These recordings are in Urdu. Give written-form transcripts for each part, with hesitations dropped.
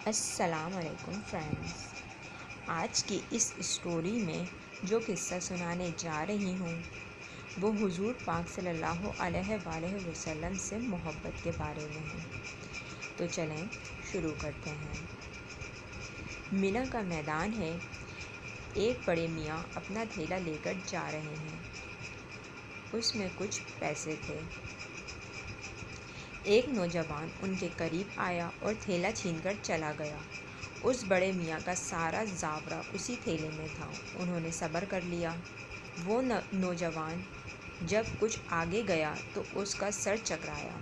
السلام علیکم فرینڈز، آج کی اس اسٹوری میں جو قصہ سنانے جا رہی ہوں وہ حضور پاک صلی اللہ علیہ وآلہ وسلم سے محبت کے بارے میں ہے۔ تو چلیں شروع کرتے ہیں۔ منی کا میدان ہے۔ ایک بڑے میاں اپنا تھیلا لے کر جا رہے ہیں۔ اس میں کچھ پیسے تھے۔ ایک نوجوان ان کے قریب آیا اور تھیلا چھین کر چلا گیا۔ اس بڑے میاں کا سارا زاورہ اسی تھیلے میں تھا۔ انہوں نے صبر کر لیا۔ وہ نوجوان جب کچھ آگے گیا تو اس کا سر چکرایا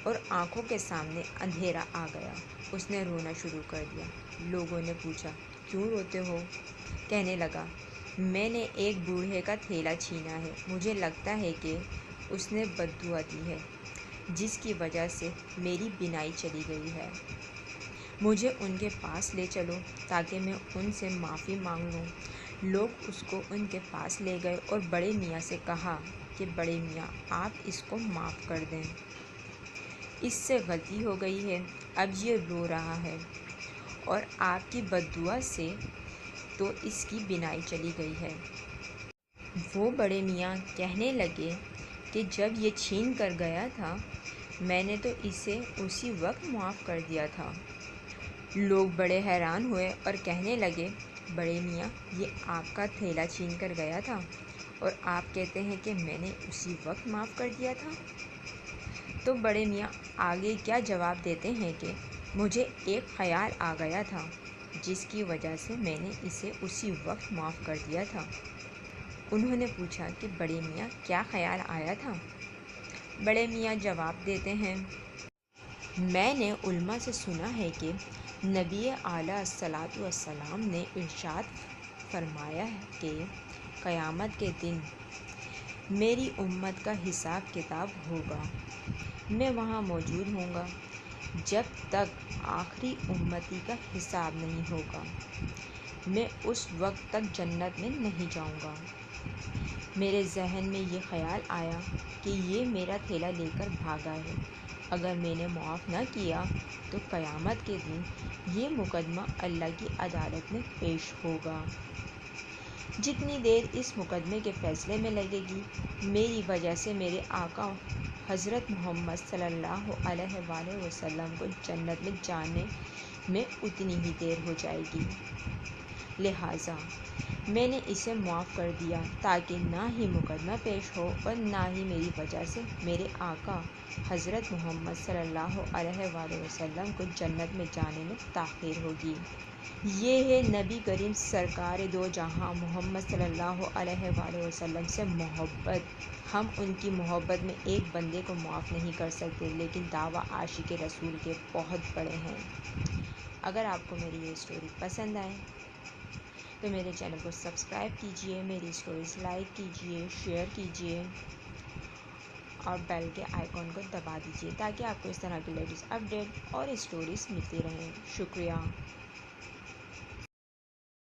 اور آنکھوں کے سامنے اندھیرا آ گیا۔ اس نے رونا شروع کر دیا۔ لوگوں نے پوچھا، کیوں روتے ہو؟ کہنے لگا، میں نے ایک بوڑھے کا تھیلا چھینا ہے۔ مجھے لگتا ہے کہ اس نے بد دعا دی ہے، جس کی وجہ سے میری بینائی چلی گئی ہے۔ مجھے ان کے پاس لے چلو تاکہ میں ان سے معافی مانگ لوں۔ لوگ اس کو ان کے پاس لے گئے اور بڑے میاں سے کہا کہ بڑے میاں، آپ اس کو معاف کر دیں۔ اس سے غلطی ہو گئی ہے، اب یہ رو رہا ہے اور آپ کی بد دعا سے تو اس کی بینائی چلی گئی ہے۔ وہ بڑے میاں کہنے لگے کہ جب یہ چھین کر گیا تھا میں نے تو اسے اسی وقت معاف کر دیا تھا۔ لوگ بڑے حیران ہوئے اور کہنے لگے، بڑے میاں، یہ آپ کا تھیلا چھین کر گیا تھا اور آپ کہتے ہیں کہ میں نے اسی وقت معاف کر دیا تھا؟ تو بڑے میاں آگے کیا جواب دیتے ہیں کہ مجھے ایک خیال آ گیا تھا، جس کی وجہ سے میں نے اسے اسی وقت معاف کر دیا تھا۔ انہوں نے پوچھا کہ بڑے میاں کیا خیال آیا تھا؟ بڑے میاں جواب دیتے ہیں، میں نے علماء سے سنا ہے کہ نبی علیہ الصلوۃ والسلام نے ارشاد فرمایا کہ قیامت کے دن میری امت کا حساب کتاب ہوگا۔ میں وہاں موجود ہوں گا جب تک آخری امتی کا حساب نہیں ہوگا۔ میں اس وقت تک جنت میں نہیں جاؤں گا۔ میرے ذہن میں یہ خیال آیا کہ یہ میرا تھیلا لے کر بھاگا ہے۔ اگر میں نے معاف نہ کیا تو قیامت کے دن یہ مقدمہ اللہ کی عدالت میں پیش ہوگا۔ جتنی دیر اس مقدمے کے فیصلے میں لگے گی، میری وجہ سے میرے آقا حضرت محمد صلی اللہ علیہ وآلہ وسلم کو جنت میں جانے میں اتنی ہی دیر ہو جائے گی۔ لہٰذا میں نے اسے معاف کر دیا تاکہ نہ ہی مقدمہ پیش ہو اور نہ ہی میری وجہ سے میرے آقا حضرت محمد صلی اللہ علیہ وآلہ وسلم کو جنت میں جانے میں تاخیر ہوگی۔ یہ ہے نبی کریم سرکار دو جہاں محمد صلی اللہ علیہ وآلہ وسلم سے محبت۔ ہم ان کی محبت میں ایک بندے کو معاف نہیں کر سکتے، لیکن دعویٰ عاشق رسول کے بہت بڑے ہیں۔ اگر آپ کو میری یہ اسٹوری پسند آئے تو میرے چینل کو سبسکرائب کیجیے، میری اسٹوریز لائک کیجیے، شیئر کیجیے اور بیل کے آئیکن کو دبا دیجیے تاکہ آپ کو اس طرح کی لیٹسٹ اپڈیٹ اور اسٹوریز ملتی رہیں۔ شکریہ۔